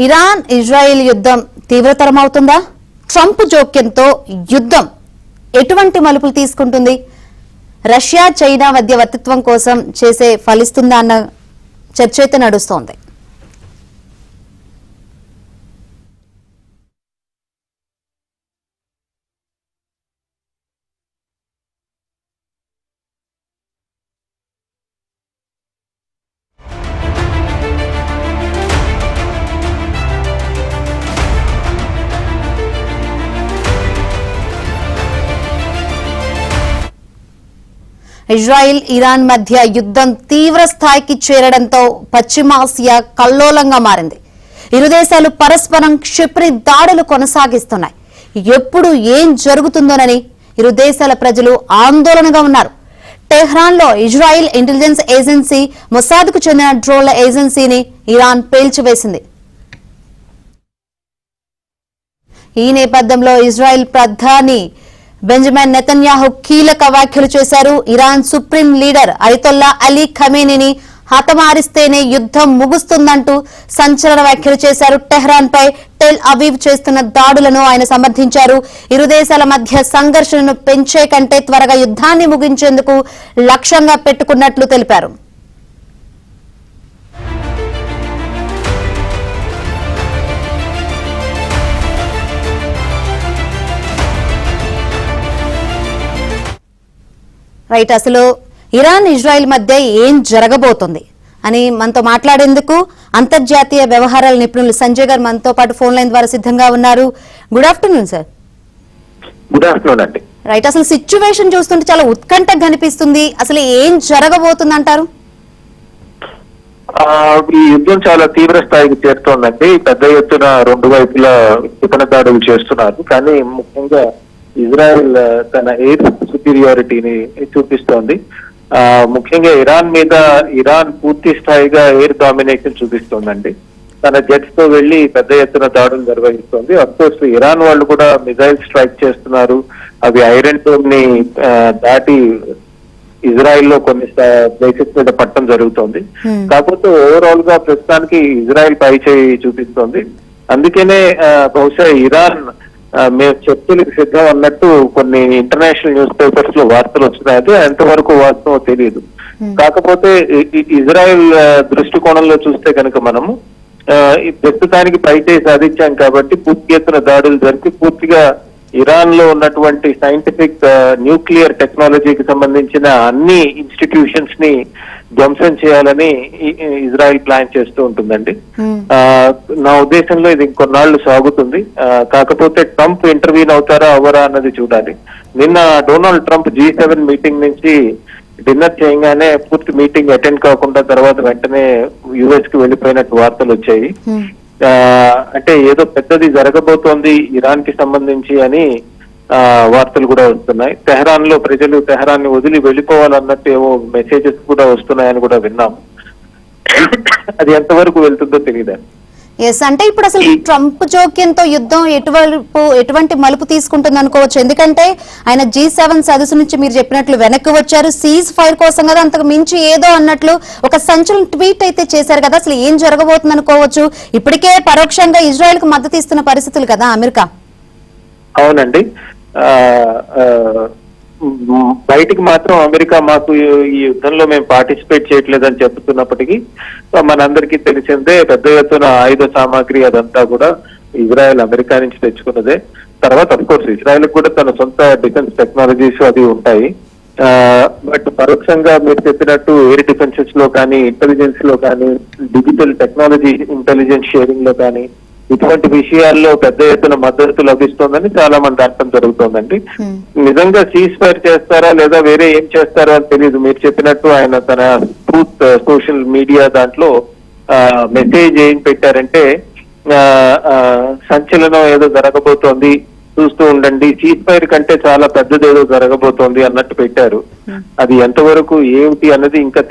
Iran Israel యుద్ధం తీవ్రతరమవుతుందా? Trump జోక్యంతో యుద్ధం ఎటువంటి మలుపులు తీసుకుంటుంది? రష్యా చైనా మధ్యవర్తిత్వం కోసం చేసే ఫలిస్తుందా అన్న చర్చ అయితే నడుస్తోంది. ఇజ్రాయిల్ ఇరాన్ మధ్య యుద్ధం తీవ్ర స్థాయికి చేరడంతో పశ్చిమాసియా కల్లోలంగా మారింది. ఇరు దేశాలు పరస్పరం క్షిపణి దాడులు కొనసాగిస్తున్నాయి. ఎప్పుడు ఏం జరుగుతుందోనని ఇరు దేశాల ప్రజలు ఆందోళనగా ఉన్నారు. టెహ్రాన్ లో ఇజ్రాయిల్ ఇంటెలిజెన్స్ ఏజెన్సీ మొసాద్కు చెందిన డ్రోన్ల ఏజెన్సీని ఇరాన్ పేల్చివేసింది. ఈ నేపథ్యంలో ఇజ్రాయిల్ ప్రధాని బెంజమిన్ నెతన్యాహు కీలక వ్యాఖ్యలు చేశారు. Iran supreme leader Ayatollah Ali ఖమేనీని హతమారిస్తేనే యుద్ధం ముగుస్తుందంటూ సంచలన వ్యాఖ్యలు చేశారు. టెహ్రాన్ పై టెల్ అవీవ్ చేస్తున్న దాడులను ఆయన సమర్థించారు. ఇరు దేశాల మధ్య సంఘర్షణను పెంచే కంటే త్వరగా యుద్ధాన్ని ముగించేందుకు లక్ష్యంగా పెట్టుకున్నట్లు తెలిపారు. రైట్, అసలు ఇరాన్ ఇజ్రాయెల్ మధ్య ఏం జరగబోతుంది అని మనతో మాట్లాడేందుకు అంతర్జాతీయ వ్యవహారాల నిపుణులు సంజయ్ గారు మనతో పాటు ఫోన్ లైన్ ద్వారా సిద్ధంగా ఉన్నారు. Good afternoon sir. Good afternoon అండి. రైట్, అసలు సిచ్యువేషన్ చూస్తుంటే చాలా ఉత్కంఠ కనిపిస్తుంది. అసలు ఏం జరగబోతుంది అంటారు? ఈ యుద్ధం చాలా తీవ్ర స్థాయికి చేరుతోందండి. పెద్ద ఎత్తున రెండు వైపులా క్షిపణి దాడులు చేస్తున్నారు. కానీ ముఖ్యంగా ఇజ్రాయెల్ తన ఎయిర్ సుపీరియారిటీని చూపిస్తోంది. ముఖ్యంగా ఇరాన్ మీద ఇరాన్ పూర్తి స్థాయిగా ఎయిర్ డామినేషన్ చూపిస్తోందండి. తన జెట్స్ తో వెళ్లి పెద్ద ఎత్తున దాడులు నిర్వహిస్తోంది. అఫ్కోర్స్ ఇరాన్ వాళ్ళు కూడా మిజైల్ స్ట్రైక్ చేస్తున్నారు. అవి ఐరన్ డోమ్ ని దాటి ఇజ్రాయెల్ లో కొన్ని ప్లేసెస్ మీద పట్టడం జరుగుతోంది. కాకపోతే ఓవరాల్ గా ప్రస్తుతానికి ఇజ్రాయెల్ పై చేయి చూపిస్తోంది. అందుకనే బహుశా ఇరాన్ మేము చర్చలకు సిద్ధం అన్నట్టు కొన్ని ఇంటర్నేషనల్ న్యూస్ పేపర్స్ లో వార్తలు వచ్చినాయి. ఎంతవరకు వాస్తవం తెలియదు. కాకపోతే ఇజ్రాయెల్ దృష్టికోణంలో చూస్తే కనుక మనము ప్రస్తుతానికి పైచే సాధించాం కాబట్టి పూర్తి ఎత్తున దాడులు జరిపి పూర్తిగా ఇరాన్ లో ఉన్నటువంటి సైంటిఫిక్ న్యూక్లియర్ టెక్నాలజీకి సంబంధించిన అన్ని ఇన్స్టిట్యూషన్స్ ని ధ్వంసం చేయాలని ఇజ్రాయెల్ ప్లాన్ చేస్తూ ఉంటుందండి. నా ఉద్దేశంలో ఇది ఇంకొన్నాళ్లు సాగుతుంది. కాకపోతే ట్రంప్ ఇంటర్వ్యూన్ అవుతారా అవరా అన్నది చూడాలి. నిన్న డొనాల్డ్ ట్రంప్ G7 మీటింగ్ నుంచి డిన్నర్ చేయగానే పూర్తి మీటింగ్ అటెండ్ కాకుండా తర్వాత వెంటనే యుఎస్ కి వెళ్లిపోయినట్టు వార్తలు వచ్చాయి. అంటే ఏదో పెద్దది జరగబోతోంది ఇరాన్ కి సంబంధించి అని వార్తలు కూడా వస్తున్నాయి. టెహ్రాన్ లో ప్రజలు టెహ్రాన్ ని వదిలి వెళ్ళిపోవాలన్నట్టు ఏవో మెసేజెస్ కూడా వస్తున్నాయని కూడా విన్నాం. అది ఎంతవరకు వెళ్తుందో తెలియదు. ఎస్, అంటే ఇప్పుడు అసలు ట్రంప్ జోక్యంతో యుద్ధం ఎటువంటి మలుపు తీసుకుంటుంది అనుకోవచ్చు. ఎందుకంటే ఆయన G7 సదస్సు నుంచి మీరు చెప్పినట్లు వెనక్కి వచ్చారు. సీజ్ ఫైర్ కోసం కదా, అంతకు మించి ఏదో అన్నట్లు ఒక సంచలన ట్వీట్ అయితే చేశారు కదా. అసలు ఏం జరగబోతుంది అనుకోవచ్చు? ఇప్పటికే పరోక్షంగా ఇజ్రాయెల్ కు మద్దతు ఇస్తున్న పరిస్థితులు కదా అమెరికా. అవునండి. బయటికి మాత్రం అమెరికా మాకు ఈ యుద్ధంలో మేము పార్టిసిపేట్ చేయట్లేదని చెప్తున్నప్పటికీ మనందరికీ తెలిసిందే పెద్ద ఎత్తున ఆయుధ సామాగ్రి అదంతా కూడా ఇజ్రాయెల్ అమెరికా నుంచి తెచ్చుకున్నదే. తర్వాత అఫ్ కోర్స్ ఇజ్రాయెల్ కూడా తన సొంత డిఫెన్స్ టెక్నాలజీస్ అది ఉంటాయి. బట్ పరోక్షంగా మీరు చెప్పినట్టు ఎయిర్ డిఫెన్సెస్ లో కానీ, ఇంటెలిజెన్స్ లో కానీ, డిజిటల్ టెక్నాలజీ ఇంటెలిజెన్స్ షేరింగ్ లో కానీ ఇటువంటి విషయాల్లో పెద్ద ఎత్తున మద్దతు లభిస్తోందని చాలా మంది అర్థం జరుగుతోందండి. నిజంగా సీజ్ ఫైర్ చేస్తారా లేదా వేరే ఏం చేస్తారో అని తెలియదు. మీరు చెప్పినట్టు ఆయన తన ట్రూత్ సోషల్ మీడియా దాంట్లో మెసేజ్ ఏం పెట్టారంటే సంచలనం ఏదో జరగబోతోంది చూస్తూ ఉండండి, సీజ్ ఫైర్ కంటే చాలా పెద్దది ఏదో జరగబోతోంది అన్నట్టు పెట్టారు. అది ఎంతవరకు ఏమిటి అన్నది ఇంకా